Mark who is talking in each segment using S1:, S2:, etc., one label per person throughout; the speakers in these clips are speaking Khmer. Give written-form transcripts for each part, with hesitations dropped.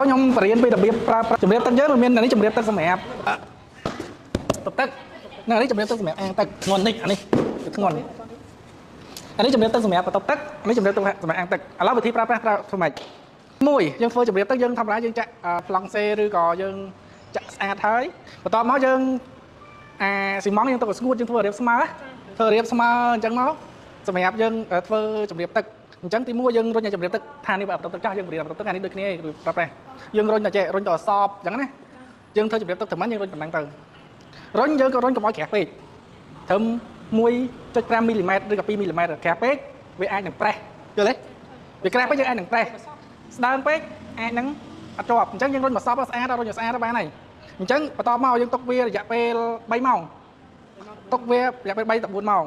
S1: ខ្ញុំបរៀនពីរបៀបប្រើជំរាបទឹកយើងមាននេះជំរាបទឹកសម្រាប់ទឹកនៅនេះជំរាបទឹកសម្រាប់អាំងទឹកធ្ងន់នេះអានេះធ្ងន់អានេះជំរាបទឹកសម្រាប់បន្ទប់ទឹកអានេះជំរាបទឹកសម្រាប់អាំងទឹកឥឡូវវិធីប្រើប្រាស់ធ្វើម៉េចមួយយើងធ្វើជំរាបទឹកយើងធម្មតាយើងចាក់ប្លង់សេឬក៏យើងចាក់ស្អាតហើយបន្ទាប់មកយើងស៊ីម៉ង់យើងទុកឲ្យស្ងួតយើងធ្វើរៀបស្មើអញ្ចឹងមកសម្រាប់យើងធ្វើជំរាបទឹកអញ្ចឹងទី1យើងរុញឲ្យជំរាបទឹកថានេះបន្ទប់ទឹកចាស់យើងបរៀនបន្ទប់ទឹកអានេះដូចគ្នាប្រើប្រាស់យើងរុញតែចេះរុញទៅអសបអញ្ចឹងណាយើងធ្វើជំរាបទឹកត្រឹមហ្នឹងយើងរុញប៉ុណ្ណឹងទៅរុញយើងក៏រុញកុំឲ្យក្រាស់ពេកត្រឹម 1.5 មីលីម៉ែត្រឬក៏2មីលីម៉ែត្រក្រាស់ពេកវាអាចនឹងប្រេះយល់ទេវាក្រាស់ពេកយើងអាចនឹងប្រេះស្ដើងពេកអាចនឹងអត់ជាប់អញ្ចឹងយើងរុញមកសបស្អាតរុញឲ្យស្អាតបានហើយអញ្ចឹងបន្តមកយើងទុកវារយៈពេល3ម៉ោងទុកវារយៈពេល3ទៅ4ម៉ោង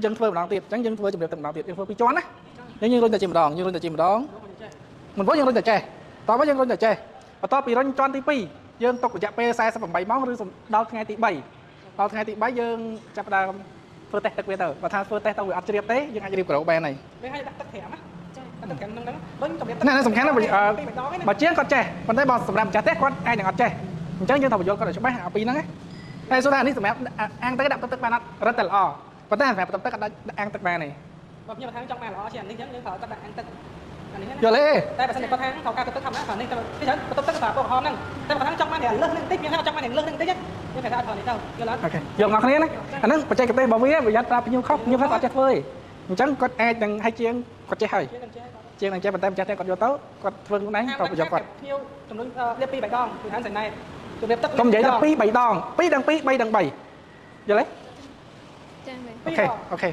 S1: យើងធ្វើម្ដងទៀតអញ្ចឹងយើងធ្វើជំរាបទឹកម្ដងទៀតយើងធ្វើ2ជាន់ណាយើងរុញតែជាម្ដងយើងរុញតែជាម្ដងមិនព្រោះយើងរុញតែចេះតោះមកយើងរុញតែចេះបន្ទាប់ពីរុញជាន់ទី2យើងទុករយៈពេល48ម៉ោងឬដល់ថ្ងៃទី3ដល់ថ្ងៃទី3យើងចាប់ផ្ដើមធ្វើតេស្តទឹកវាទៅបើថាធ្វើតេស្តទៅវាអត់ជ្រាបទេយើងអាចរៀបក្រូបានហើយវាឲ្យដាក់ទឹកត្រាំណាទឹកត្រាំហ្នឹងរុញជំរាបទឹកណាសំខាន់ណាស់បើជាងគាត់ចេះប៉ុន្តែបើសម្រាប់ម្ចាស់ផ្ទះគាត់អាចនឹងអត់ចេះអញ្ចឹងយើងត្រូវបញ្យល់គាត់ឲ្យច្បាស់អាពីហ្នឹងណាហើយសូមថានេះសម្រាប់អាំងទឹកដាក់ទឹកបានអត់រឹតតែល្អប៉ុន្តែសម្រាប់ទឹកអាចអាំងទឹកបានទេបើខ្ញុំថាចង់បានល្អជាងនេះអញ្ចឹងយើងត្រូវដាក់អាំងទឹកអានេះណាយល់ទេតែបើសិនជាគាត់ថាត្រូវការទឹកធម្មតាគ្រាន់នេះទៅគឺច្រើនបន្ទប់ទឹកសម្រាប់ពូក្រហមហ្នឹងតែបើថាចង់បានលើសនេះបន្តិចយើងថាចង់បានលើសនេះបន្តិចយើងគេថាអត់ត្រូវនេះទៅយល់អត់អូខេយកមកគ្នាណាអាហ្នឹងបច្ចេកទេសរបស់វាប្រយ័ត្នប្រើពីខ្ញុំខុសខ្ញុំថាគាត់ចេះធ្វើទេអញ្ចឹងគាត់អាចនឹងឲ្យជាងគាត់ចេះហើយជាងនឹងចេះប៉ុន្តែម្ចាស់ផ្ទះគាត់យកទៅគាត់ធ្វើខ្លួនឯងក៏ប្រយោជន៍គាត់ភ្ញៀវចំនួនរៀប2 3ដងគឺថាសៃណែតជំរាបទឹកខ្ញុំនិយាយថា2 3ដង2 ដល់ 2 3 ដល់ 3យល់ទេចា៎អូខេ